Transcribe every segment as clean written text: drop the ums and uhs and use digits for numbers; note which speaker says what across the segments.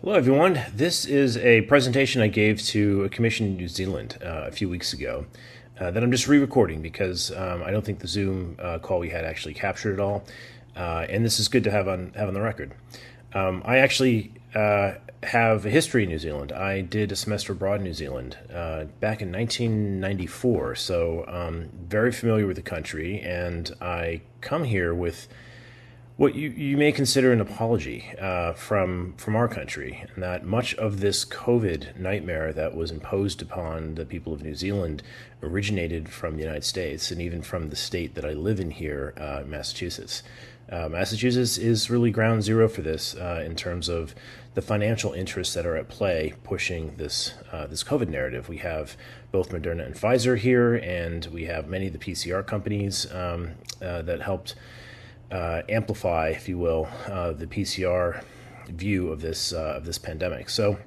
Speaker 1: Hello, everyone. This is a presentation I gave to a commission in New Zealand a few weeks ago that I'm just re-recording because I don't think the Zoom call we had actually captured it all, and this is good to have on the record. I actually have a history in New Zealand. I did a semester abroad in New Zealand back in 1994, so very familiar with the country, and I come here with what you may consider an apology from our country, and that much of this COVID nightmare that was imposed upon the people of New Zealand originated from the United States and even from the state that I live in here, Massachusetts. Massachusetts is really ground zero for this in terms of the financial interests that are at play pushing this COVID narrative. We have both Moderna and Pfizer here, and we have many of the PCR companies that helped amplify, if you will, the PCR view of this pandemic. So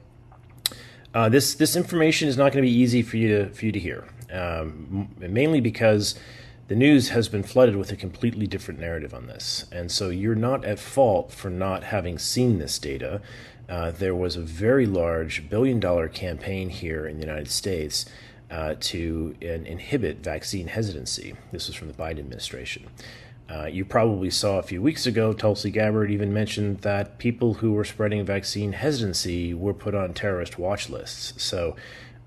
Speaker 1: this information is not going to be easy for you to hear, mainly because the news has been flooded with a completely different narrative on this, and so you're not at fault for not having seen this data. There was a very large billion-dollar campaign here in the United States to inhibit vaccine hesitancy. This was from the Biden administration. You probably saw a few weeks ago, Tulsi Gabbard even mentioned that people who were spreading vaccine hesitancy were put on terrorist watch lists. So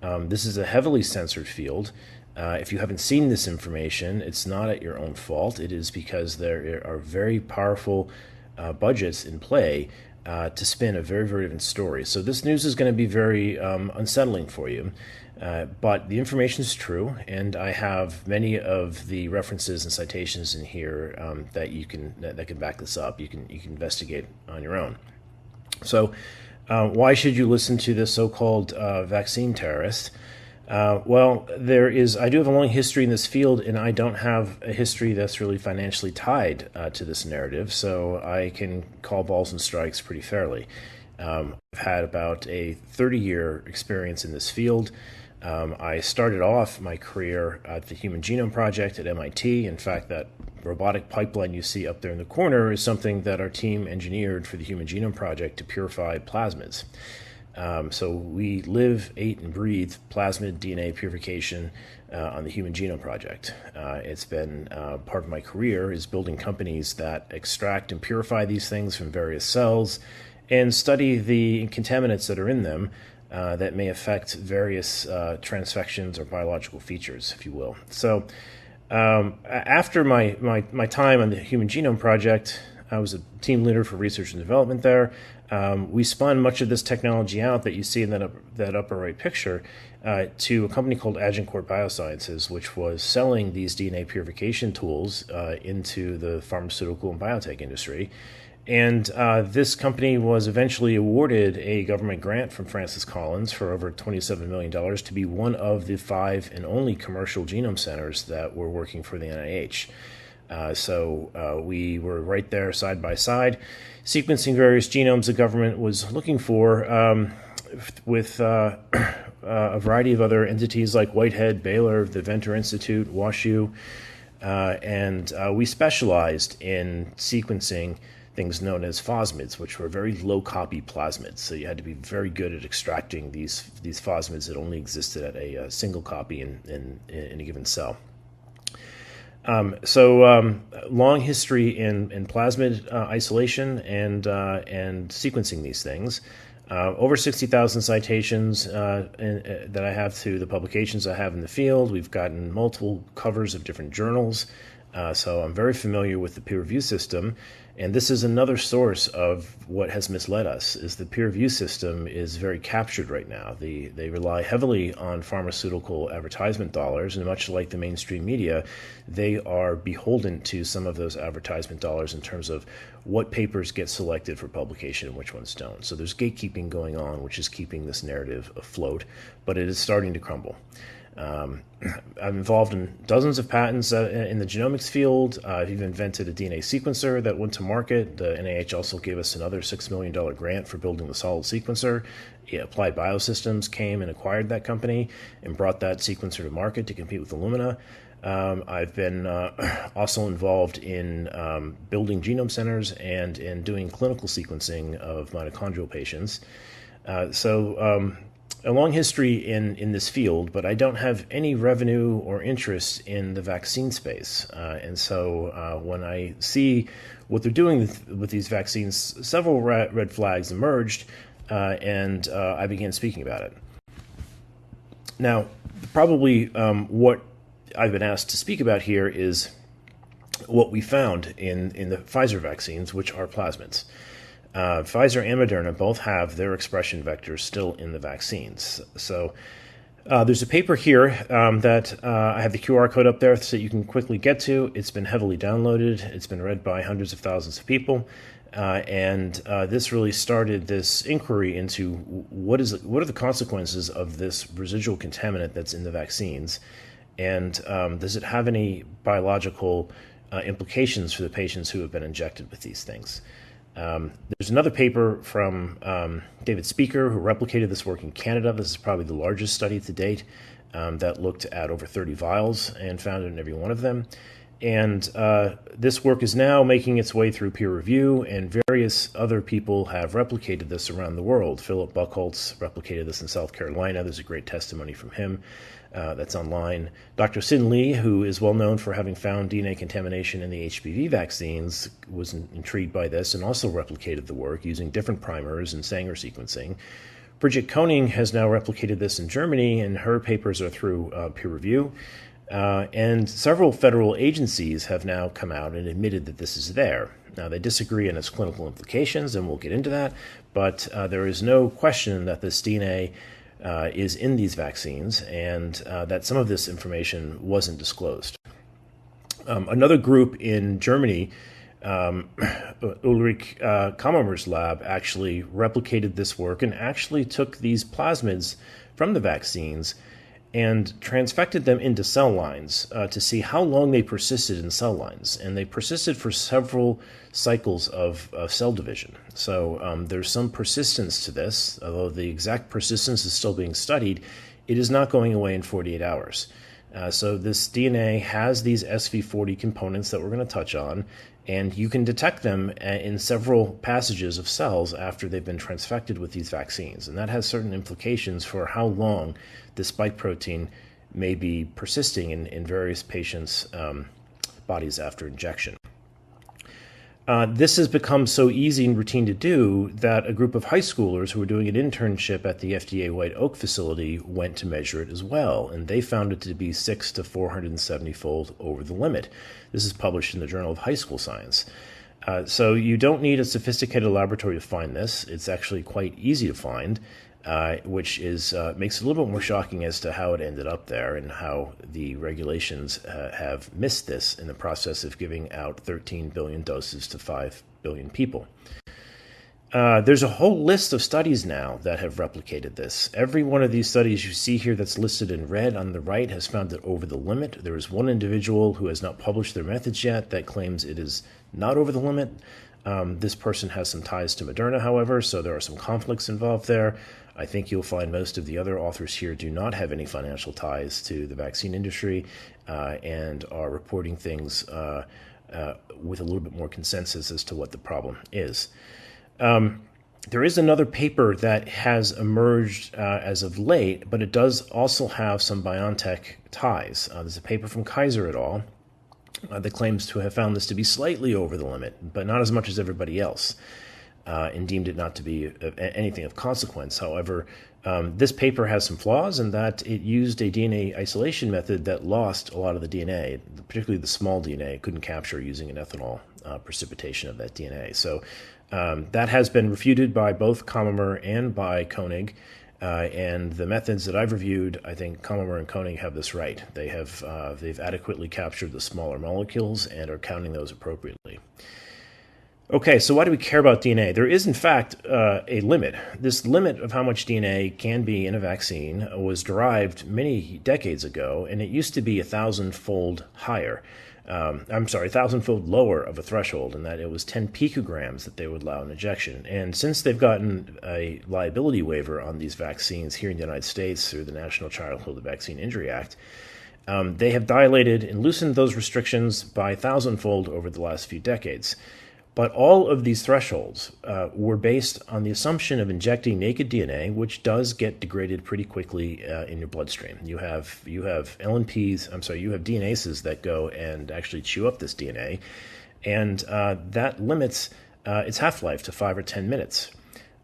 Speaker 1: this is a heavily censored field. If you haven't seen this information, it's not at your own fault. It is because there are very powerful budgets in play to spin a very, very different story. So this news is going to be very unsettling for you. But the information is true, and I have many of the references and citations in here that can back this up. You can investigate on your own. So, why should you listen to this so-called vaccine terrorist? Well, I do have a long history in this field, and I don't have a history that's really financially tied to this narrative, so I can call balls and strikes pretty fairly. I've had about a 30-year experience in this field. I started off my career at the Human Genome Project at MIT. In fact, that robotic pipeline you see up there in the corner is something that our team engineered for the Human Genome Project to purify plasmids. So we live, eat, and breathe plasmid DNA purification on the Human Genome Project. It's been part of my career is building companies that extract and purify these things from various cells and study the contaminants that are in them that may affect various transfections or biological features, if you will. So after my time on the Human Genome Project, I was a team leader for research and development there. We spun much of this technology out that you see in that upper right picture to a company called Agincourt Biosciences, which was selling these DNA purification tools into the pharmaceutical and biotech industry. And this company was eventually awarded a government grant from Francis Collins for over $27 million to be one of the 5 and only commercial genome centers that were working for the NIH. So we were right there side by side, sequencing various genomes the government was looking for with a variety of other entities like Whitehead, Baylor, the Venter Institute, WashU, and we specialized in sequencing things known as phosmids, which were very low-copy plasmids. So you had to be very good at extracting these phosmids that only existed at a single copy in a given cell. Long history in plasmid isolation and sequencing these things. Over 60,000 citations that I have to the publications I have in the field. We've gotten multiple covers of different journals. So I'm very familiar with the peer review system, and this is another source of what has misled us, is the peer review system is very captured right now. They rely heavily on pharmaceutical advertisement dollars, and much like the mainstream media, they are beholden to some of those advertisement dollars in terms of what papers get selected for publication and which ones don't. So there's gatekeeping going on, which is keeping this narrative afloat, but it is starting to crumble. I'm involved in dozens of patents in the genomics field. I've even invented a DNA sequencer that went to market. The NIH also gave us another $6 million grant for building the solid sequencer. Applied Biosystems came and acquired that company and brought that sequencer to market to compete with Illumina. I've been also involved in building genome centers and in doing clinical sequencing of mitochondrial patients. A long history in this field, but I don't have any revenue or interest in the vaccine space. When I see what they're doing with these vaccines, several red flags emerged, and I began speaking about it. Now, probably what I've been asked to speak about here is what we found in the Pfizer vaccines, which are plasmids. Pfizer and Moderna both have their expression vectors still in the vaccines. So there's a paper here that I have the QR code up there so you can quickly get to. It's been heavily downloaded. It's been read by hundreds of thousands of people. This really started this inquiry into what are the consequences of this residual contaminant that's in the vaccines, and does it have any biological implications for the patients who have been injected with these things? There's another paper from David Speaker, who replicated this work in Canada. This is probably the largest study to date that looked at over 30 vials and found it in every one of them. And this work is now making its way through peer review, and various other people have replicated this around the world. Philip Buchholz replicated this in South Carolina. There's a great testimony from him that's online. Dr. Sin Lee, who is well known for having found DNA contamination in the HPV vaccines, was intrigued by this and also replicated the work using different primers and Sanger sequencing. Bridget Koning has now replicated this in Germany, and her papers are through peer review. And several federal agencies have now come out and admitted that this is there. Now, they disagree on its clinical implications, and we'll get into that, but there is no question that this DNA is in these vaccines, and that some of this information wasn't disclosed. Another group in Germany, Ulrich Kammerer's lab, actually replicated this work and actually took these plasmids from the vaccines and transfected them into cell lines to see how long they persisted in cell lines. And they persisted for several cycles of cell division. So there's some persistence to this, although the exact persistence is still being studied. It is not going away in 48 hours. So this DNA has these SV40 components that we're going to touch on, and you can detect them in several passages of cells after they've been transfected with these vaccines. And that has certain implications for how long this spike protein may be persisting in various patients' bodies after injection. This has become so easy and routine to do that a group of high schoolers who were doing an internship at the FDA White Oak facility went to measure it as well, and they found it to be 6 to 470-fold over the limit. This is published in the Journal of High School Science. So you don't need a sophisticated laboratory to find this. It's actually quite easy to find, which makes it a little bit more shocking as to how it ended up there and how the regulations have missed this in the process of giving out 13 billion doses to 5 billion people. There's a whole list of studies now that have replicated this. Every one of these studies you see here that's listed in red on the right has found it over the limit. There is one individual who has not published their methods yet that claims it is not over the limit. This person has some ties to Moderna, however, so there are some conflicts involved there. I think you'll find most of the other authors here do not have any financial ties to the vaccine industry and are reporting things with a little bit more consensus as to what the problem is. There is another paper that has emerged as of late, but it does also have some BioNTech ties. There's a paper from Kaiser et al. That claims to have found this to be slightly over the limit, but not as much as everybody else, and deemed it not to be anything of consequence. However, this paper has some flaws in that it used a DNA isolation method that lost a lot of the DNA, particularly the small DNA. It couldn't capture using an ethanol precipitation of that DNA. So that has been refuted by both Kammerer and by Koenig. And the methods that I've reviewed, I think Kammerer and Koenig have this right. They've adequately captured the smaller molecules and are counting those appropriately. Okay, so why do we care about DNA? There is, in fact, a limit. This limit of how much DNA can be in a vaccine was derived many decades ago, and it used to be 1,000-fold higher. 1,000-fold lower of a threshold, in that it was 10 picograms that they would allow an injection. And since they've gotten a liability waiver on these vaccines here in the United States through the National Childhood Vaccine Injury Act, They have dilated and loosened those restrictions by 1,000-fold over the last few decades. But all of these thresholds were based on the assumption of injecting naked DNA, which does get degraded pretty quickly in your bloodstream. You have LNPs, you have DNases that go and actually chew up this DNA, and that limits its half-life to 5 or 10 minutes.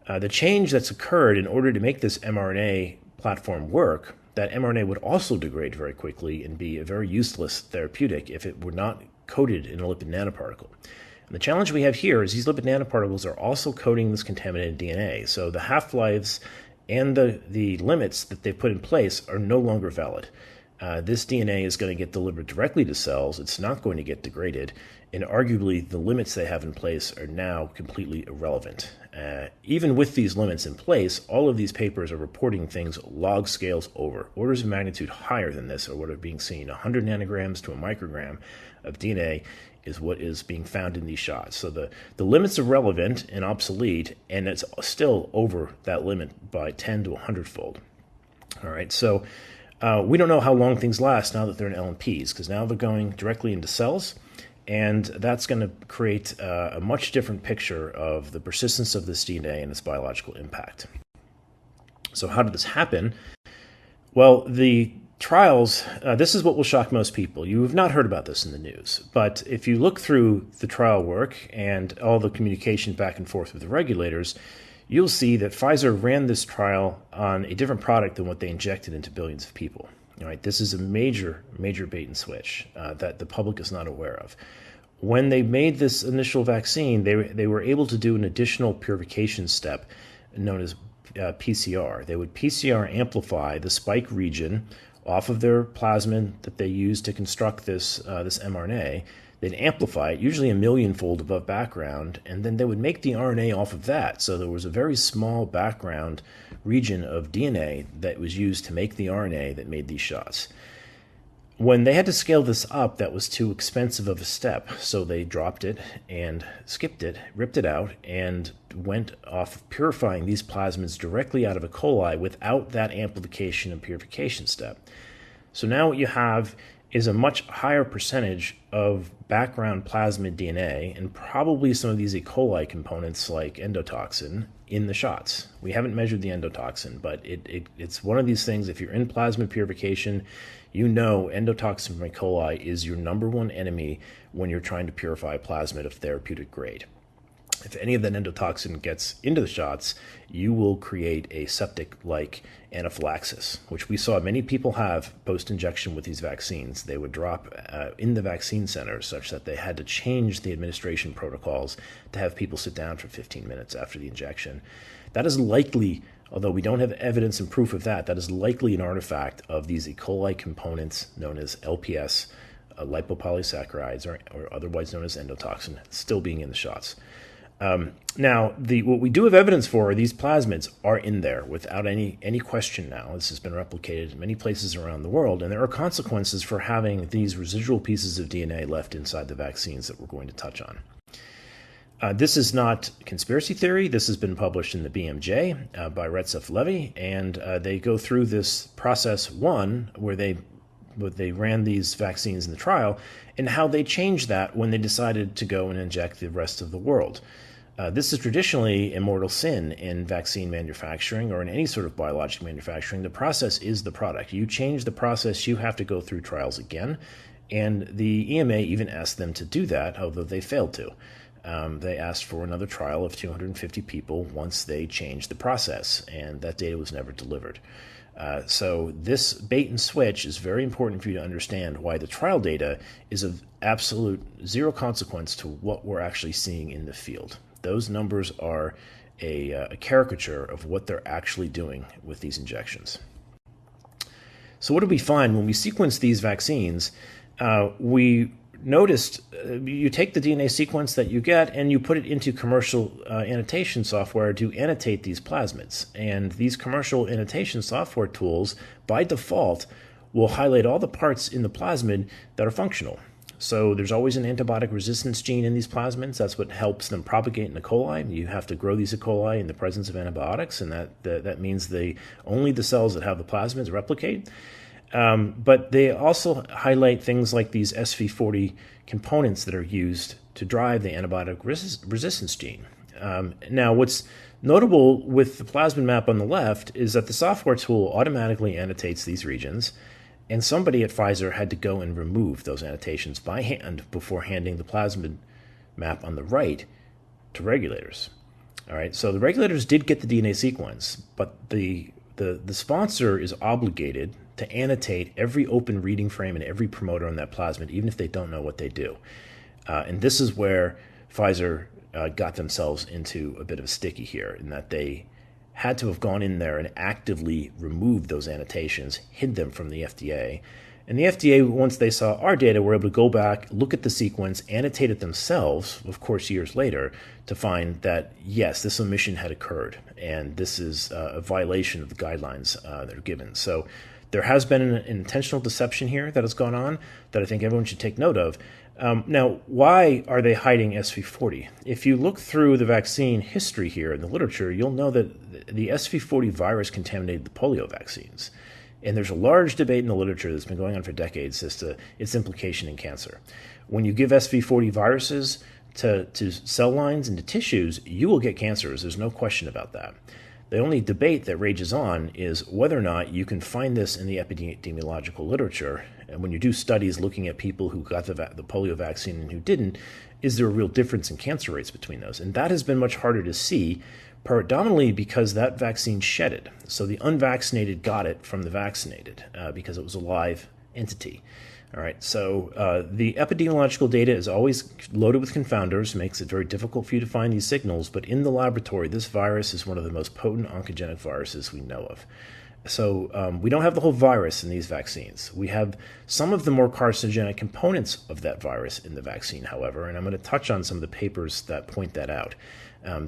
Speaker 1: The change that's occurred in order to make this mRNA platform work, that mRNA would also degrade very quickly and be a very useless therapeutic if it were not coated in a lipid nanoparticle. And the challenge we have here is these lipid nanoparticles are also coating this contaminated DNA. So the half-lives and the limits that they've put in place are no longer valid. This DNA is going to get delivered directly to cells. It's not going to get degraded. And arguably, the limits they have in place are now completely irrelevant. Even with these limits in place, all of these papers are reporting things log scales over. Orders of magnitude higher than this are what are being seen. 100 nanograms to a microgram of DNA is what is being found in these shots. So the limits are relevant and obsolete, and it's still over that limit by 10 to 100-fold. All right, so we don't know how long things last now that they're in LNPs, because now they're going directly into cells, and that's going to create a much different picture of the persistence of this DNA and its biological impact. So how did this happen? Well, the trials, this is what will shock most people. You have not heard about this in the news, but if you look through the trial work and all the communication back and forth with the regulators, you'll see that Pfizer ran this trial on a different product than what they injected into billions of people. All right, this is a major bait and switch that the public is not aware of. When they made this initial vaccine, they were able to do an additional purification step known as PCR. They would PCR amplify the spike region off of their plasmid that they used to construct this mRNA. They'd amplify it, usually a millionfold above background, and then they would make the RNA off of that. So there was a very small background region of DNA that was used to make the RNA that made these shots. When they had to scale this up, that was too expensive of a step, so they dropped it and skipped it, ripped it out, and went off purifying these plasmids directly out of E. coli without that amplification and purification step. So now what you have is a much higher percentage of background plasmid DNA and probably some of these E. coli components like endotoxin in the shots. We haven't measured the endotoxin, but it's one of these things, if you're in plasmid purification, you know endotoxin from E. coli is your number one enemy when you're trying to purify plasmid of therapeutic grade. If any of that endotoxin gets into the shots, you will create a septic-like anaphylaxis, which we saw many people have post-injection with these vaccines. They would drop in the vaccine centers such that they had to change the administration protocols to have people sit down for 15 minutes after the injection. That is likely, although we don't have evidence and proof of that, that is likely an artifact of these E. coli components known as LPS, lipopolysaccharides, or otherwise known as endotoxin, still being in the shots. Now, what we do have evidence for are these plasmids are in there without any question now. This has been replicated in many places around the world, and there are consequences for having these residual pieces of DNA left inside the vaccines that we're going to touch on. This is not conspiracy theory. This has been published in the BMJ by Retzef Levy, and they go through this process one where they ran these vaccines in the trial and how they changed that when they decided to go and inject the rest of the world. This is traditionally a mortal sin in vaccine manufacturing or in any sort of biologic manufacturing. The process is the product. You change the process, you have to go through trials again. And the EMA even asked them to do that, although they failed to. They asked for another trial of 250 people once they changed the process, and that data was never delivered. So this bait and switch is very important for you to understand why the trial data is of absolute zero consequence to what we're actually seeing in the field. Those numbers are a caricature of what they're actually doing with these injections. So what did we find when we sequenced these vaccines? We noticed you take the DNA sequence that you get and you put it into commercial annotation software to annotate these plasmids. And these commercial annotation software tools, by default, will highlight all the parts in the plasmid that are functional. So there's always an antibiotic resistance gene in these plasmids. That's what helps them propagate in E. coli. You have to grow these E. coli in the presence of antibiotics, and that means only the cells that have the plasmids replicate. But they also highlight things like these SV40 components that are used to drive the antibiotic resistance gene. Now, what's notable with the plasmid map on the left is that the software tool automatically annotates these regions, and somebody at Pfizer had to go and remove those annotations by hand before handing the plasmid map on the right to regulators. All right, so the regulators did get the DNA sequence, but the sponsor is obligated to annotate every open reading frame and every promoter on that plasmid, even if they don't know what they do. And this is where Pfizer got themselves into a bit of a sticky here, in that they had to have gone in there and actively removed those annotations, hid them from the FDA. And the FDA, once they saw our data, were able to go back, look at the sequence, annotate it themselves, of course, years later, to find that, yes, this omission had occurred, and this is a violation of the guidelines that are given. So there has been an intentional deception here that has gone on that I think everyone should take note of. Now, why are they hiding SV40? If you look through the vaccine history here in the literature, you'll know that the SV40 virus contaminated the polio vaccines. And there's a large debate in the literature that's been going on for decades as to its implication in cancer. When you give SV40 viruses to cell lines and to tissues, you will get cancers. There's no question about that. The only debate that rages on is whether or not you can find this in the epidemiological literature. And when you do studies looking at people who got the polio vaccine and who didn't, is there a real difference in cancer rates between those? And that has been much harder to see, predominantly because that vaccine shedded. So the unvaccinated got it from the vaccinated because it was a live entity. All right, so the epidemiological data is always loaded with confounders, makes it very difficult for you to find these signals, but in the laboratory, this virus is one of the most potent oncogenic viruses we know of. So we don't have the whole virus in these vaccines. We have some of the more carcinogenic components of that virus in the vaccine, however, and I'm going to touch on some of the papers that point that out.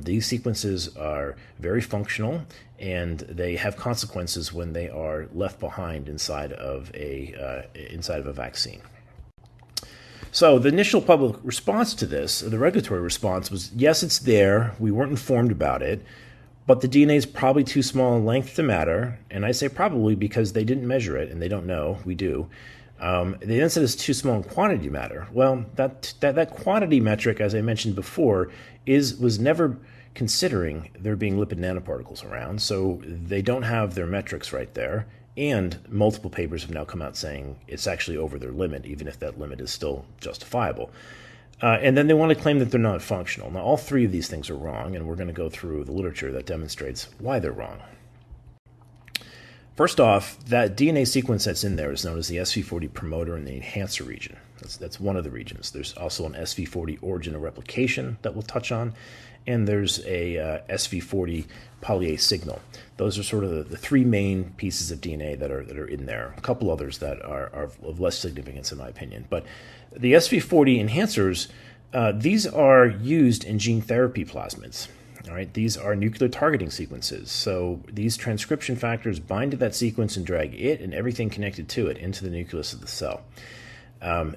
Speaker 1: These sequences are very functional, and they have consequences when they are left behind inside of a vaccine. So the initial public response to this, the regulatory response, was yes, it's there. We weren't informed about it, but the DNA is probably too small in length to matter. And I say probably because they didn't measure it, and they don't know. We do. They then said it's too small in quantity to matter. Well, that quantity metric, as I mentioned before, was never considering there being lipid nanoparticles around, so they don't have their metrics right there. And multiple papers have now come out saying it's actually over their limit, even if that limit is still justifiable. And then they want to claim that they're not functional. Now, all three of these things are wrong, and we're going to go through the literature that demonstrates why they're wrong. First off, that DNA sequence that's in there is known as the SV40 promoter in the enhancer region. That's one of the regions. There's also an SV40 origin of replication that we'll touch on, and there's a SV40 polyase signal. Those are sort of the three main pieces of DNA that are in there. A couple others that are of less significance in my opinion. But the SV40 enhancers, these are used in gene therapy plasmids. All right, these are nuclear targeting sequences. So these transcription factors bind to that sequence and drag it and everything connected to it into the nucleus of the cell.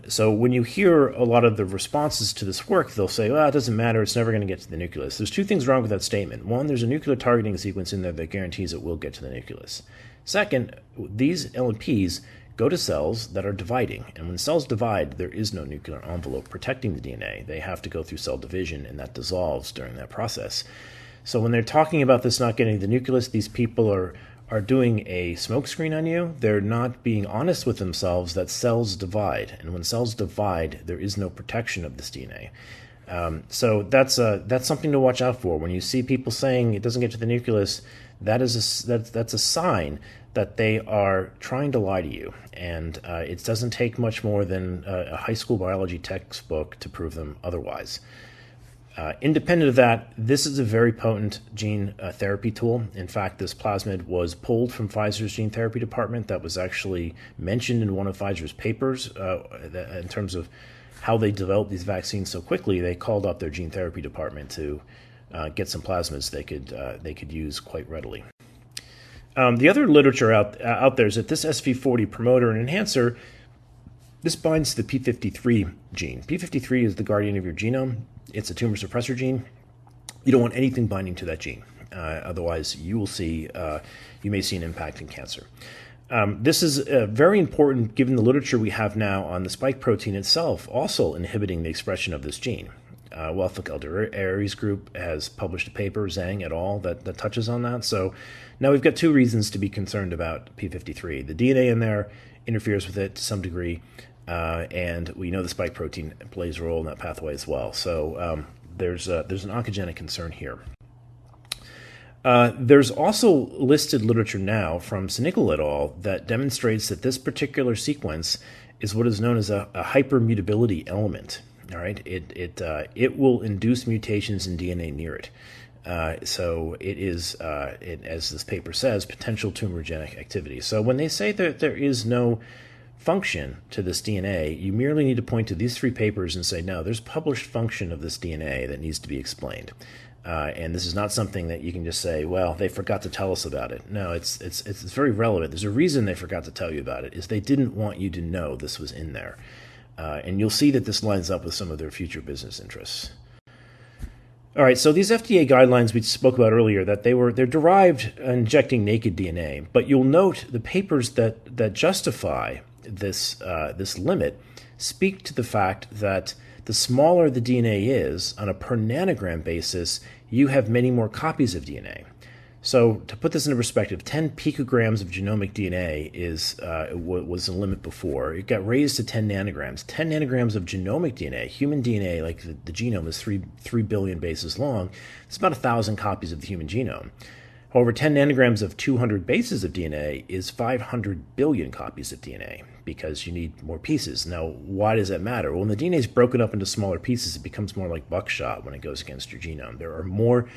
Speaker 1: So when you hear a lot of the responses to this work, they'll say, well, it doesn't matter, it's never going to get to the nucleus. There's two things wrong with that statement. One, there's a nuclear targeting sequence in there that guarantees it will get to the nucleus. Second, these LNPs go to cells that are dividing, and when cells divide, there is no nuclear envelope protecting the DNA. They have to go through cell division, and that dissolves during that process. So when they're talking about this not getting to the nucleus, these people are doing a smokescreen on you. They're not being honest with themselves that cells divide, and when cells divide, there is no protection of this DNA. So that's something to watch out for. When you see people saying it doesn't get to the nucleus, that's a sign that they are trying to lie to you, and it doesn't take much more than a high school biology textbook to prove them otherwise. Independent of that, this is a very potent gene therapy tool. In fact, this plasmid was pulled from Pfizer's gene therapy department. That was actually mentioned in one of Pfizer's papers in terms of how they developed these vaccines so quickly. They called up their gene therapy department to get some plasmids they could use quite readily. The other literature out there is that this SV40 promoter and enhancer, this binds to the P53 gene. P53 is the guardian of your genome. It's a tumor suppressor gene. You don't want anything binding to that gene. Otherwise, you may see an impact in cancer. This is very important given the literature we have now on the spike protein itself also inhibiting the expression of this gene. Welfik Aries group has published a paper, Zhang et al., that touches on that. So now we've got two reasons to be concerned about P53. The DNA in there interferes with it to some degree, and we know the spike protein plays a role in that pathway as well. So there's an oncogenic concern here. There's also listed literature now from Sinickel et al. That demonstrates that this particular sequence is what is known as a hypermutability element. All right, it will induce mutations in DNA near it. So it is, as this paper says, potential tumorigenic activity. So when they say that there is no function to this DNA, you merely need to point to these three papers and say, no, there's published function of this DNA that needs to be explained. And this is not something that you can just say, well, they forgot to tell us about it. No, it's very relevant. There's a reason they forgot to tell you about it, is they didn't want you to know this was in there. And you'll see that this lines up with some of their future business interests. All right, so these FDA guidelines we spoke about earlier, that they're derived injecting naked DNA, but you'll note the papers that justify this limit speak to the fact that the smaller the DNA is, on a per nanogram basis, you have many more copies of DNA. So to put this into perspective, 10 picograms of genomic DNA was the limit before. It got raised to 10 nanograms. 10 nanograms of genomic DNA, human DNA, like the genome is 3 billion bases long. It's about 1,000 copies of the human genome. However, 10 nanograms of 200 bases of DNA is 500 billion copies of DNA, because you need more pieces. Now, why does that matter? Well, when the DNA is broken up into smaller pieces, it becomes more like buckshot when it goes against your genome. There are more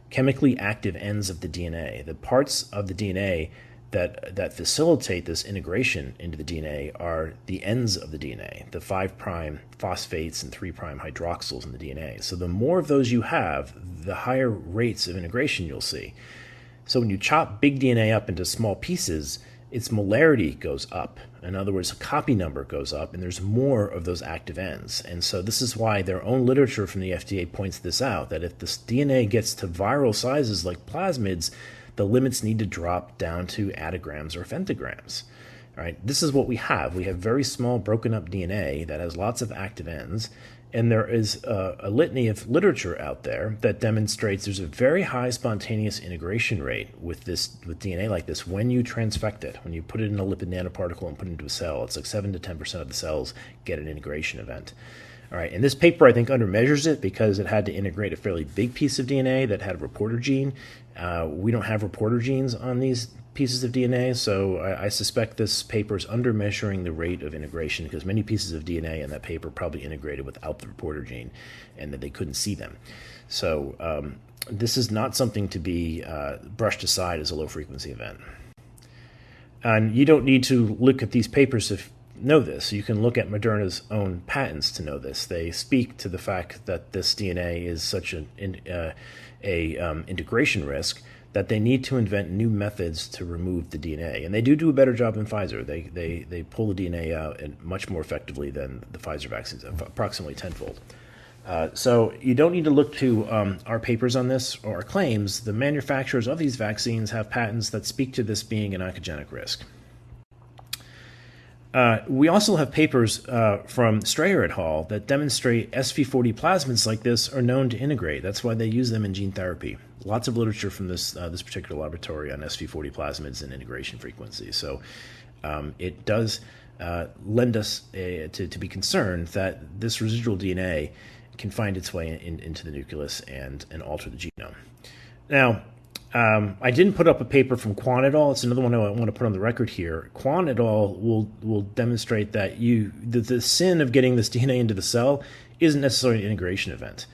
Speaker 1: chemically active ends of the DNA. The parts of the DNA that facilitate this integration into the DNA are the ends of the DNA, the 5' phosphates and 3' hydroxyls in the DNA. So the more of those you have, the higher rates of integration you'll see. So when you chop big DNA up into small pieces, its molarity goes up. In other words, copy number goes up, and there's more of those active ends. And so this is why their own literature from the FDA points this out, that if this DNA gets to viral sizes like plasmids, the limits need to drop down to attograms or femtograms. All right, this is what we have. We have very small broken up DNA that has lots of active ends, and there is a litany of literature out there that demonstrates there's a very high spontaneous integration rate with DNA like this when you transfect it. When you put it in a lipid nanoparticle and put it into a cell, it's like 7 to 10% of the cells get an integration event. All right, and this paper, I think, undermeasures it because it had to integrate a fairly big piece of DNA that had a reporter gene. We don't have reporter genes on these pieces of DNA, so I suspect this paper is undermeasuring the rate of integration, because many pieces of DNA in that paper probably integrated without the reporter gene and that they couldn't see them. So this is not something to be brushed aside as a low-frequency event. And you don't need to look at these papers to know this. You can look at Moderna's own patents to know this. They speak to the fact that this DNA is such an integration risk that they need to invent new methods to remove the DNA. And they do a better job than Pfizer. They pull the DNA out and much more effectively than the Pfizer vaccines, approximately tenfold. So you don't need to look to our papers on this or our claims. The manufacturers of these vaccines have patents that speak to this being an oncogenic risk. We also have papers from Strayer et al. That demonstrate SV40 plasmids like this are known to integrate. That's why they use them in gene therapy. Lots of literature from this particular laboratory on SV40 plasmids and integration frequency. So it does lend us to be concerned that this residual DNA can find its way into the nucleus and alter the genome. Now, I didn't put up a paper from Quan et al. It's another one I want to put on the record here. Quan et al. will demonstrate that the sin of getting this DNA into the cell isn't necessarily an integration event.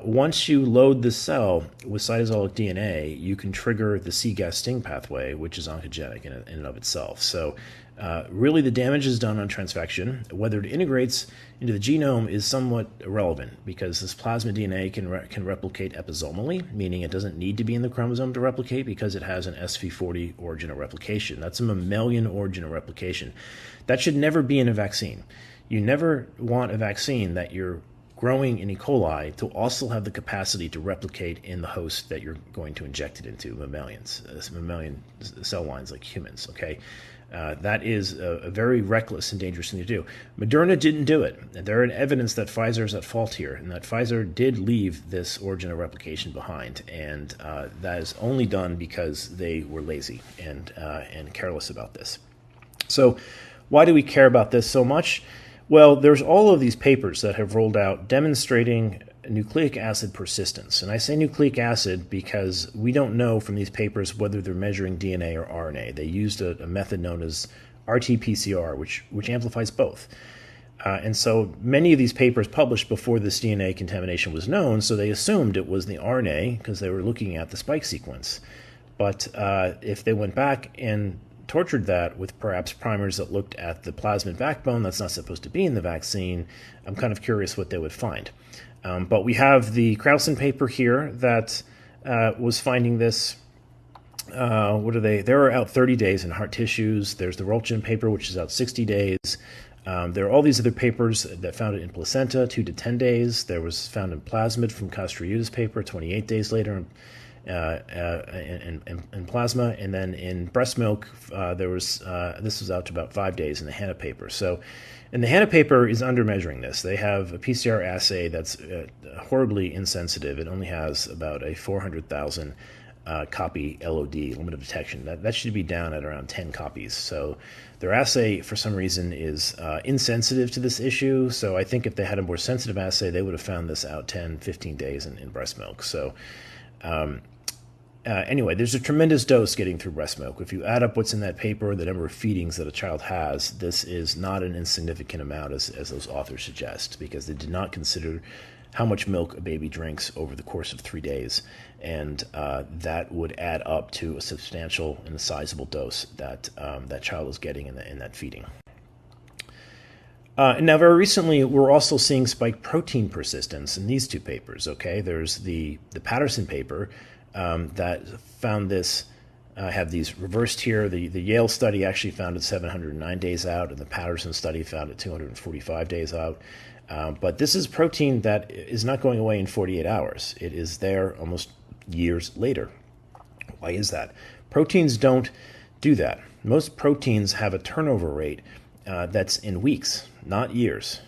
Speaker 1: Once you load the cell with cytosolic DNA, you can trigger the C-gas sting pathway, which is oncogenic in and of itself. So really the damage is done on transfection. Whether it integrates into the genome is somewhat irrelevant, because this plasmid DNA can replicate episomally, meaning it doesn't need to be in the chromosome to replicate because it has an SV40 origin of replication. That's a mammalian origin of replication. That should never be in a vaccine. You never want a vaccine that you're growing in E. coli to also have the capacity to replicate in the host that you're going to inject it into, mammalian cell lines like humans, okay? That is a very reckless and dangerous thing to do. Moderna didn't do it. And there is evidence that Pfizer is at fault here, and that Pfizer did leave this origin of replication behind, and that is only done because they were lazy and careless about this. So why do we care about this so much? Well, there's all of these papers that have rolled out demonstrating nucleic acid persistence. And I say nucleic acid because we don't know from these papers whether they're measuring DNA or RNA. They used a method known as RT-PCR, which amplifies both. And so many of these papers published before this DNA contamination was known, so they assumed it was the RNA because they were looking at the spike sequence. But if they went back and tortured that with perhaps primers that looked at the plasmid backbone that's not supposed to be in the vaccine, I'm kind of curious what they would find. But we have the Krausen paper here that was finding this. What are they? They were out 30 days in heart tissues. There's the Rolchin paper, which is out 60 days. There are all these other papers that found it in placenta, 2 to 10 days. There was found in plasmid from Castroiu's paper, 28 days later in plasma. And then in breast milk, this was out to about 5 days in the Hanna paper. So, and the Hanna paper is under-measuring this. They have a PCR assay that's horribly insensitive. It only has about a 400,000 copy LOD, limit of detection. That should be down at around 10 copies. So their assay, for some reason, is insensitive to this issue. So I think if they had a more sensitive assay, they would have found this out 10, 15 days in breast milk. So anyway, there's a tremendous dose getting through breast milk. If you add up what's in that paper, the number of feedings that a child has, this is not an insignificant amount as those authors suggest, because they did not consider how much milk a baby drinks over the course of 3 days. And that would add up to a substantial and a sizable dose that that child is getting in that feeding. And now, very recently, we're also seeing spike protein persistence in these two papers. Okay, there's the Patterson paper that found this. I have these reversed here. The Yale study actually found it 709 days out, and the Patterson study found it 245 days out. But this is protein that is not going away in 48 hours. It is there almost years later. Why is that? Proteins don't do that. Most proteins have a turnover rate that's in weeks, not years.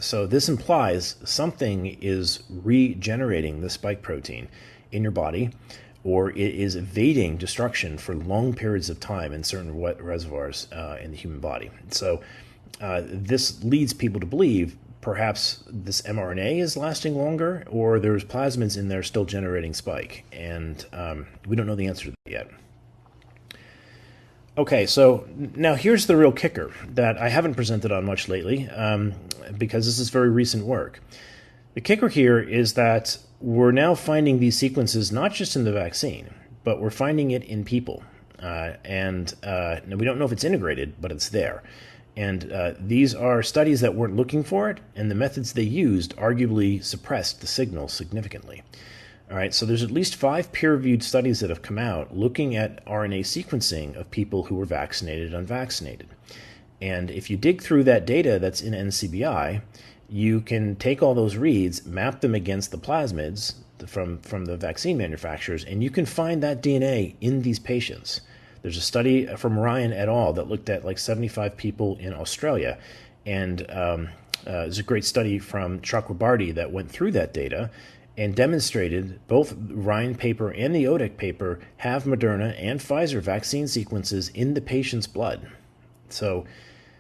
Speaker 1: So this implies something is regenerating the spike protein in your body, or it is evading destruction for long periods of time in certain wet reservoirs in the human body. So this leads people to believe perhaps this mRNA is lasting longer, or there's plasmids in there still generating spike, and we don't know the answer to that yet. Okay, so now here's the real kicker that I haven't presented on much lately, because this is very recent work. The kicker here is that we're now finding these sequences not just in the vaccine, but we're finding it in people. And now we don't know if it's integrated, but it's there. And these are studies that weren't looking for it, and the methods they used arguably suppressed the signal significantly. All right, so there's at least 5 peer-reviewed studies that have come out looking at RNA sequencing of people who were vaccinated and unvaccinated. And if you dig through that data that's in NCBI, you can take all those reads, map them against the plasmids from the vaccine manufacturers, and you can find that DNA in these patients. There's a study from Ryan et al. That looked at like 75 people in Australia, and there's a great study from Chakrabarty that went through that data and demonstrated both Ryan paper and the ODEC paper have Moderna and Pfizer vaccine sequences in the patient's blood. So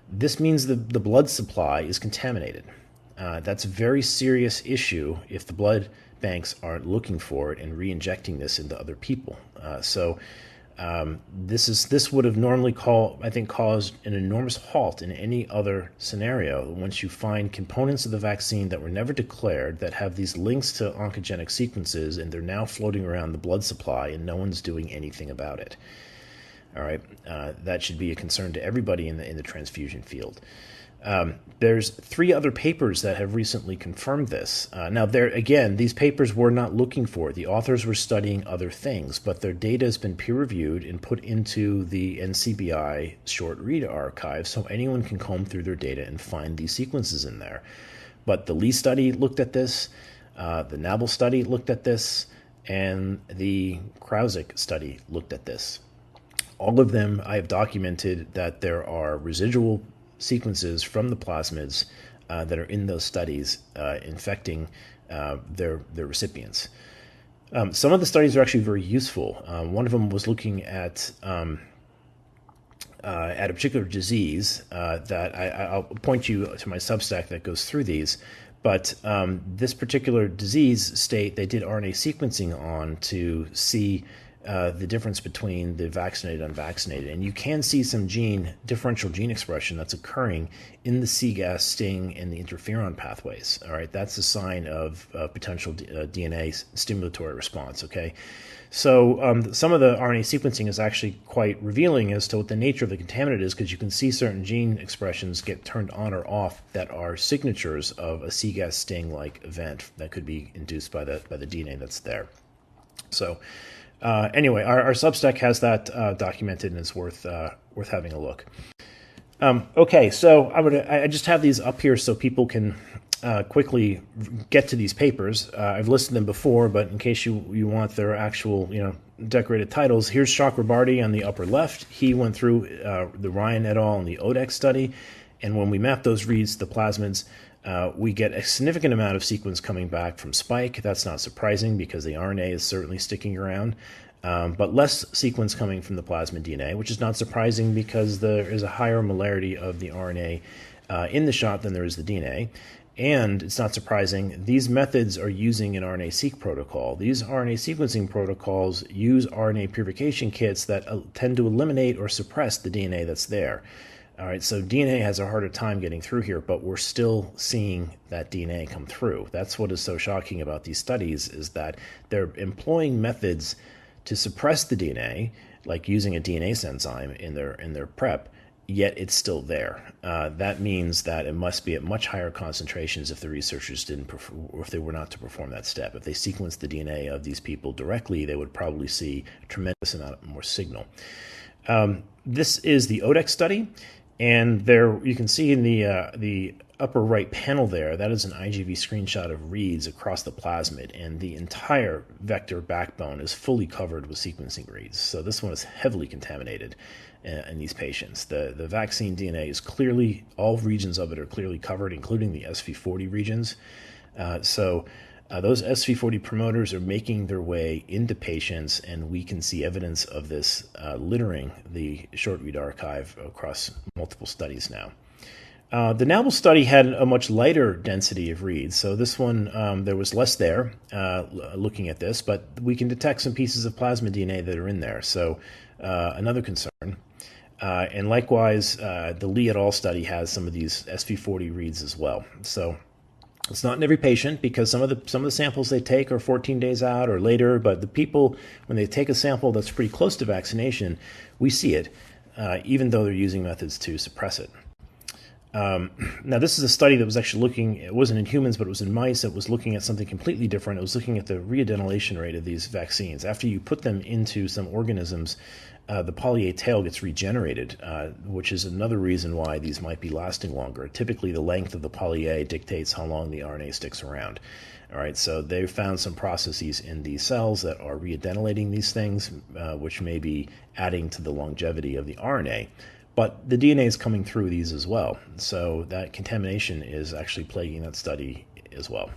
Speaker 1: this means the blood supply is contaminated. That's a very serious issue if the blood banks aren't looking for it and re-injecting this into other people. This would have normally caused an enormous halt in any other scenario once you find components of the vaccine that were never declared that have these links to oncogenic sequences, and they're now floating around the blood supply and no one's doing anything about it. All right, that should be a concern to everybody in the transfusion field. There's 3 other papers that have recently confirmed this. Now, these papers were not looking for it. The authors were studying other things, but their data has been peer-reviewed and put into the NCBI short read archive so anyone can comb through their data and find these sequences in there. But the Lee study looked at this, the Nabel study looked at this, and the Krausick study looked at this. All of them, I have documented that there are residual sequences from the plasmids that are in those studies infecting their recipients. Some of the studies are actually very useful. One of them was looking at a particular disease that I'll point you to my Substack that goes through these. But this particular disease state, they did RNA sequencing on to see the difference between the vaccinated and unvaccinated. And you can see some differential gene expression that's occurring in the CGAS, STING, and the interferon pathways. All right, that's a sign of potential DNA stimulatory response, okay? So some of the RNA sequencing is actually quite revealing as to what the nature of the contaminant is, because you can see certain gene expressions get turned on or off that are signatures of a CGAS STING-like event that could be induced by the DNA that's there. So anyway, our Substack has that documented, and it's worth having a look. Okay, so I just have these up here so people can quickly get to these papers. I've listed them before, but in case you want their actual, decorated titles, here's Chakrabarty on the upper left. He went through the Ryan et al. And the ODEX study, and when we map those reads to the plasmids, we get a significant amount of sequence coming back from spike. That's not surprising because the RNA is certainly sticking around, but less sequence coming from the plasmid DNA, which is not surprising because there is a higher molarity of the RNA in the shot than there is the DNA. And it's not surprising, these methods are using an RNA-seq protocol. These RNA sequencing protocols use RNA purification kits that tend to eliminate or suppress the DNA that's there. All right, so DNA has a harder time getting through here, but we're still seeing that DNA come through. That's what is so shocking about these studies, is that they're employing methods to suppress the DNA, like using a DNase enzyme in their prep, yet it's still there. That means that it must be at much higher concentrations if the researchers didn't or if they were not to perform that step. If they sequenced the DNA of these people directly, they would probably see a tremendous amount more signal. This is the ODEX study, and there you can see in the upper right panel there, that is an IGV screenshot of reads across the plasmid, and the entire vector backbone is fully covered with sequencing reads. So this one is heavily contaminated in these patients. The vaccine DNA is clearly, all regions of it are clearly covered, including the SV40 regions. So those SV40 promoters are making their way into patients, and we can see evidence of this littering the short read archive across multiple studies now. The Nabel study had a much lighter density of reads, so this one, there was less there looking at this, but we can detect some pieces of plasmid DNA that are in there, so another concern. And likewise, the Lee et al. Study has some of these SV40 reads as well. So it's not in every patient, because some of the samples they take are 14 days out or later, but the people, when they take a sample that's pretty close to vaccination, we see it, even though they're using methods to suppress it. Now, this is a study that was actually looking, it wasn't in humans, but it was in mice. It was looking at something completely different. It was looking at the readenylation rate of these vaccines. After you put them into some organisms, the poly A tail gets regenerated, which is another reason why these might be lasting longer. Typically, the length of the poly A dictates how long the RNA sticks around. All right, so they've found some processes in these cells that are readenylating these things, which may be adding to the longevity of the RNA. But the DNA is coming through these as well. So that contamination is actually plaguing that study as well.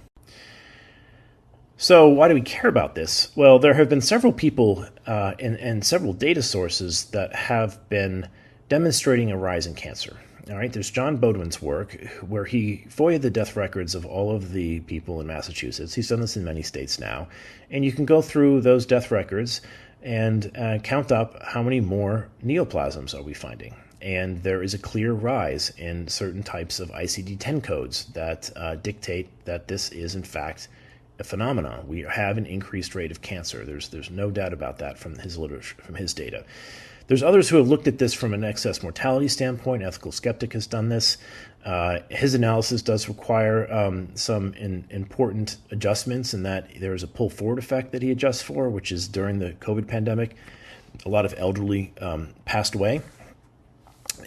Speaker 1: So why do we care about this? Well, there have been several people and several data sources that have been demonstrating a rise in cancer. All right, there's John Bodwin's work where he FOIA'd the death records of all of the people in Massachusetts. He's done this in many states now. And you can go through those death records and count up how many more neoplasms are we finding. And there is a clear rise in certain types of ICD-10 codes that dictate that this is, in fact, a phenomenon. We have an increased rate of cancer. There's no doubt about that from his literature, from his data. There's others who have looked at this from an excess mortality standpoint. Ethical Skeptic has done this. His analysis does require some important adjustments, in that there is a pull forward effect that he adjusts for, which is during the COVID pandemic, a lot of elderly passed away.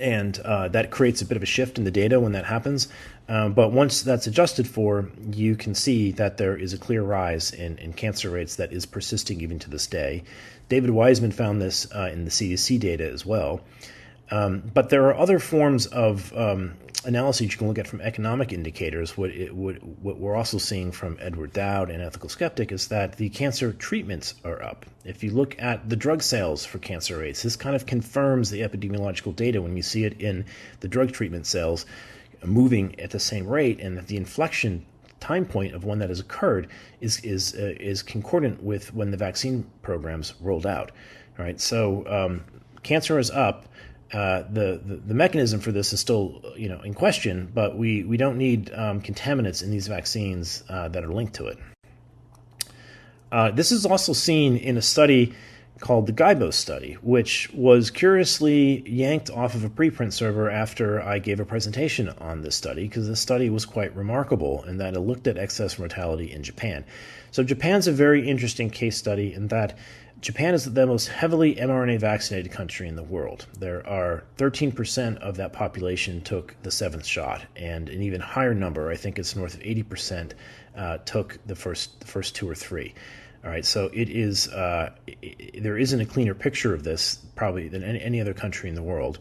Speaker 1: And that creates a bit of a shift in the data when that happens. But once that's adjusted for, you can see that there is a clear rise in cancer rates that is persisting even to this day. David Wiseman found this in the CDC data as well. But there are other forms of analysis you can look at from economic indicators. What we're also seeing from Edward Dowd and Ethical Skeptic is that the cancer treatments are up. If you look at the drug sales for cancer rates, this kind of confirms the epidemiological data when you see it in the drug treatment sales moving at the same rate, and that the inflection time point of when that has occurred is concordant with when the vaccine programs rolled out. All right, so cancer is up. The mechanism for this is still in question, but we don't need contaminants in these vaccines that are linked to it. This is also seen in a study called the GIBO study, which was curiously yanked off of a preprint server after I gave a presentation on this study, because the study was quite remarkable in that it looked at excess mortality in Japan. So Japan's a very interesting case study in that Japan is the most heavily mRNA vaccinated country in the world. There are 13% of that population took the 7th shot, and an even higher number, I think it's north of 80%, took the first 2 or 3. All right, so it is there isn't a cleaner picture of this probably than any other country in the world.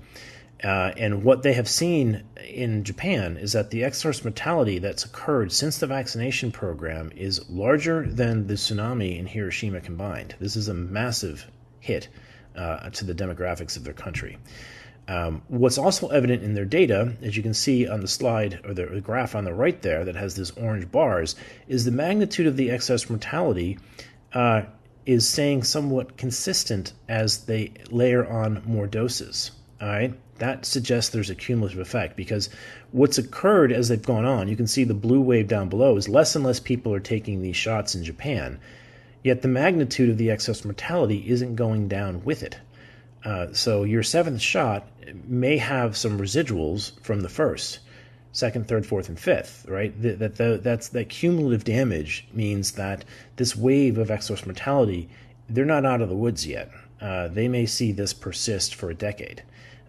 Speaker 1: And what they have seen in Japan is that the excess mortality that's occurred since the vaccination program is larger than the tsunami in Hiroshima combined. This is a massive hit to the demographics of their country. What's also evident in their data, as you can see on the slide or the graph on the right there that has these orange bars, is the magnitude of the excess mortality is staying somewhat consistent as they layer on more doses. All right, that suggests there's a cumulative effect, because what's occurred as they've gone on, you can see the blue wave down below, is less and less people are taking these shots in Japan, yet the magnitude of the excess mortality isn't going down with it. So your 7th shot may have some residuals from the 1st, 2nd, 3rd, 4th, and 5th, right? That cumulative damage means that this wave of excess mortality, they're not out of the woods yet. They may see this persist for a decade.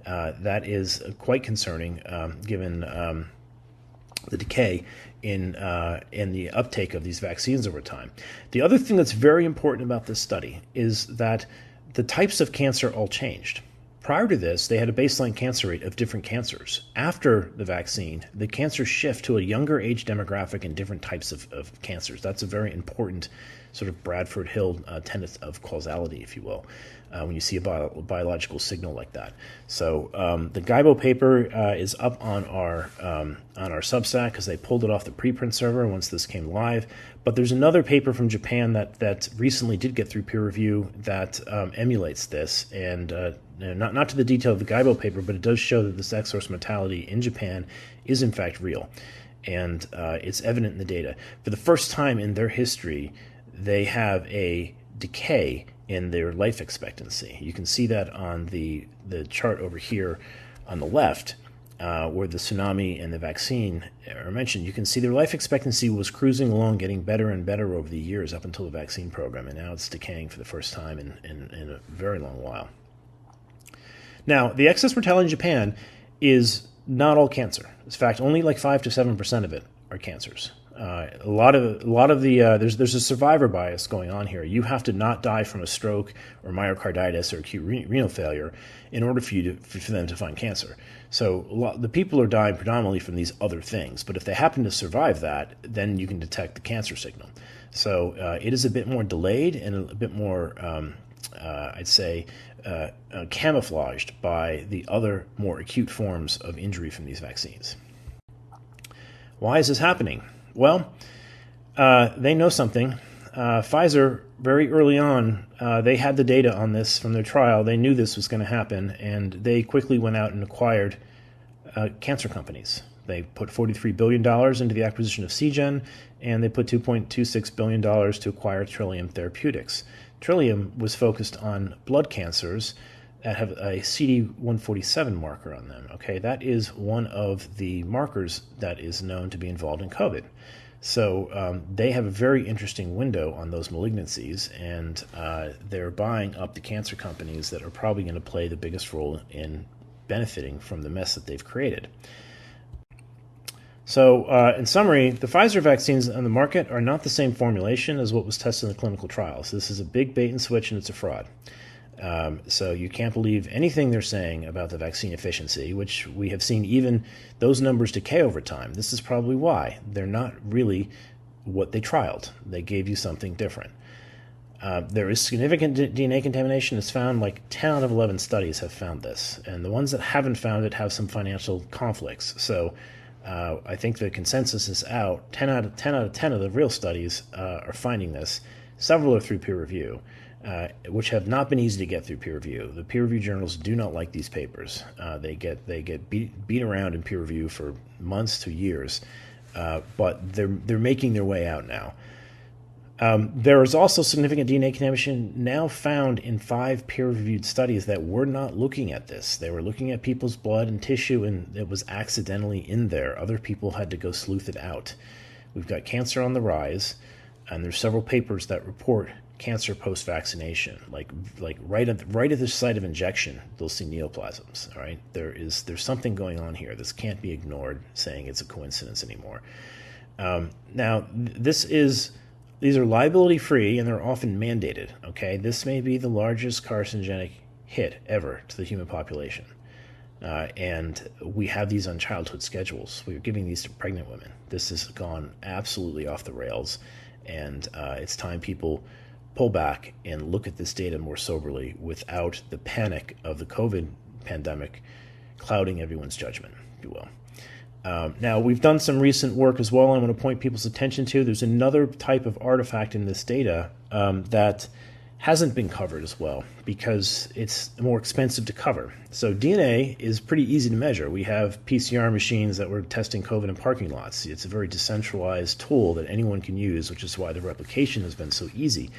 Speaker 1: That is quite concerning, given the decay in the uptake of these vaccines over time. The other thing that's very important about this study is that the types of cancer all changed. Prior to this, they had a baseline cancer rate of different cancers. After the vaccine, the cancers shift to a younger age demographic and different types of cancers. That's a very important sort of Bradford Hill tenet of causality, if you will, when you see a biological signal like that. So the GIBO paper is up on our Substack because they pulled it off the preprint server once this came live. But there's another paper from Japan that recently did get through peer review that emulates this, and not to the detail of the GIBO paper, but it does show that this excess mortality in Japan is in fact real, and it's evident in the data. For the first time in their history, they have a decay in their life expectancy. You can see that on the chart over here on the left, where the tsunami and the vaccine are mentioned. You can see their life expectancy was cruising along, getting better and better over the years up until the vaccine program, and now it's decaying for the first time in a very long while. Now, the excess mortality in Japan is not all cancer. In fact, only like 5 to 7% of it are cancers. A lot of the there's a survivor bias going on here. You have to not die from a stroke or myocarditis or acute renal failure in order for them to find cancer. So the people are dying predominantly from these other things. But if they happen to survive that, then you can detect the cancer signal. So it is a bit more delayed and a bit more, I'd say, camouflaged by the other more acute forms of injury from these vaccines. Why is this happening? Well, they know something. Pfizer, very early on, they had the data on this from their trial. They knew this was going to happen, and they quickly went out and acquired cancer companies. They put $43 billion into the acquisition of Seagen, and they put $2.26 billion to acquire Trillium Therapeutics. Trillium was focused on blood cancers that have a CD147 marker on them. Okay, that is one of the markers that is known to be involved in COVID. So they have a very interesting window on those malignancies, and they're buying up the cancer companies that are probably going to play the biggest role in benefiting from the mess that they've created. So, in summary, the Pfizer vaccines on the market are not the same formulation as what was tested in the clinical trials. This is a big bait and switch, and it's a fraud. So you can't believe anything they're saying about the vaccine efficiency, which we have seen even those numbers decay over time. This is probably why. They're not really what they trialed. They gave you something different. There is significant DNA contamination. It's found, like 10 out of 11 studies have found this. And the ones that haven't found it have some financial conflicts. So I think the consensus is out. 10 out of 10 of the real studies are finding this. Several are through peer review, which have not been easy to get through peer review. The peer review journals do not like these papers. They get beat around in peer review for months to years, but they're making their way out now. There is also significant DNA contamination now found in 5 peer-reviewed studies that were not looking at this. They were looking at people's blood and tissue, and it was accidentally in there. Other people had to go sleuth it out. We've got cancer on the rise, and there's several papers that report cancer post-vaccination. Like right at the site of injection, they'll see neoplasms. All right, there's something going on here. This can't be ignored, saying it's a coincidence anymore. Now, these are liability-free, and they're often mandated, okay? This may be the largest carcinogenic hit ever to the human population. And we have these on childhood schedules. We're giving these to pregnant women. This has gone absolutely off the rails, and it's time people pull back and look at this data more soberly without the panic of the COVID pandemic clouding everyone's judgment, if you will. Now, we've done some recent work as well. I want to point people's attention to. There's another type of artifact in this data that hasn't been covered as well because it's more expensive to cover. So DNA is pretty easy to measure. We have PCR machines that we're testing COVID in parking lots. It's a very decentralized tool that anyone can use, which is why the replication has been so easy.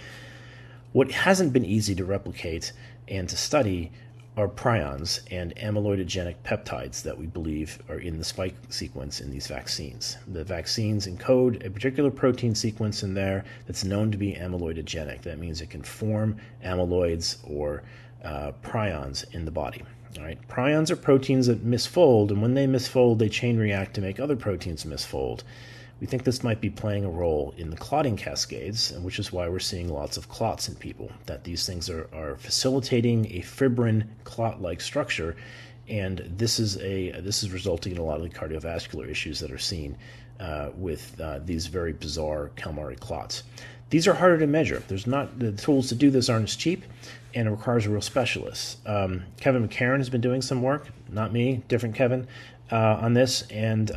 Speaker 1: What hasn't been easy to replicate and to study are prions and amyloidogenic peptides that we believe are in the spike sequence in these vaccines. The vaccines encode a particular protein sequence in there that's known to be amyloidogenic. That means it can form amyloids or prions in the body. All right. Prions are proteins that misfold, and when they misfold, they chain react to make other proteins misfold. We think this might be playing a role in the clotting cascades, which is why we're seeing lots of clots in people, that these things are facilitating a fibrin clot-like structure, and this is resulting in a lot of the cardiovascular issues that are seen with these very bizarre Kaplan-Meier clots. These are harder to measure. The tools to do this aren't as cheap, and it requires a real specialist. Kevin McKernan has been doing some work, not me, different Kevin, on this, and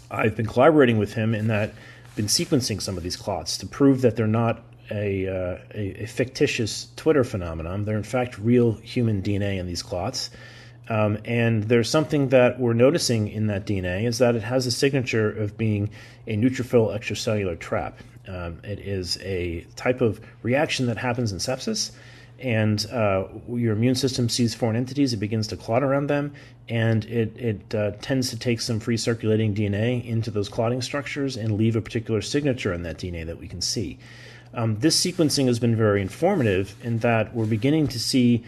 Speaker 1: I've been collaborating with him in that I've been sequencing some of these clots to prove that they're not a fictitious Twitter phenomenon. They're in fact real human DNA in these clots. And there's something that we're noticing in that DNA is that it has a signature of being a neutrophil extracellular trap. It is a type of reaction that happens in sepsis, and your immune system sees foreign entities, it begins to clot around them, and it tends to take some free circulating DNA into those clotting structures and leave a particular signature in that DNA that we can see. This sequencing has been very informative in that we're beginning to see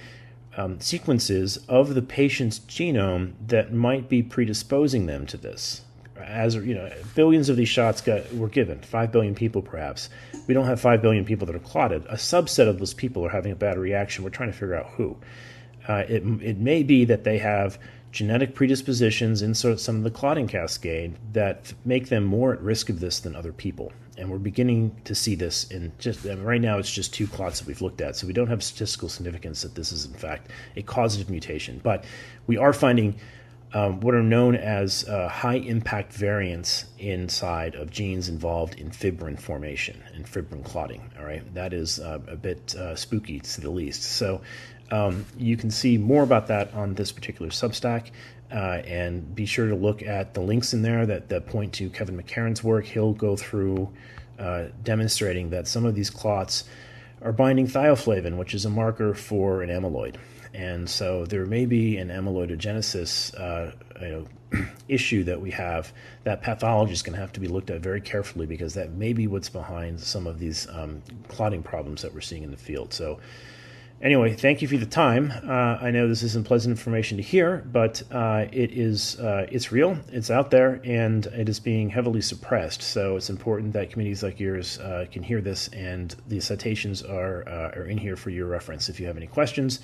Speaker 1: sequences of the patient's genome that might be predisposing them to this. As you know, billions of these shots were given, 5 billion people perhaps. We don't have 5 billion people that are clotted. A subset of those people are having a bad reaction. We're trying to figure out who. It may be that they have genetic predispositions in some of the clotting cascade that make them more at risk of this than other people. And we're beginning to see this right now it's just 2 clots that we've looked at, so we don't have statistical significance that this is in fact a causative mutation. But we are finding what are known as high-impact variants inside of genes involved in fibrin formation and fibrin clotting. All right, that is a bit spooky to say the least. So you can see more about that on this particular Substack, and be sure to look at the links in there that point to Kevin McKernan's work. He'll go through demonstrating that some of these clots are binding thioflavin, which is a marker for an amyloid. And so there may be an amyloidogenesis issue that we have. That pathology is going to have to be looked at very carefully because that may be what's behind some of these clotting problems that we're seeing in the field. So Anyway, thank you for the time. I know this isn't pleasant information to hear, but it's real, it's out there, and it is being heavily suppressed. So it's important that communities like yours can hear this, and the citations are in here for your reference. If you have any questions,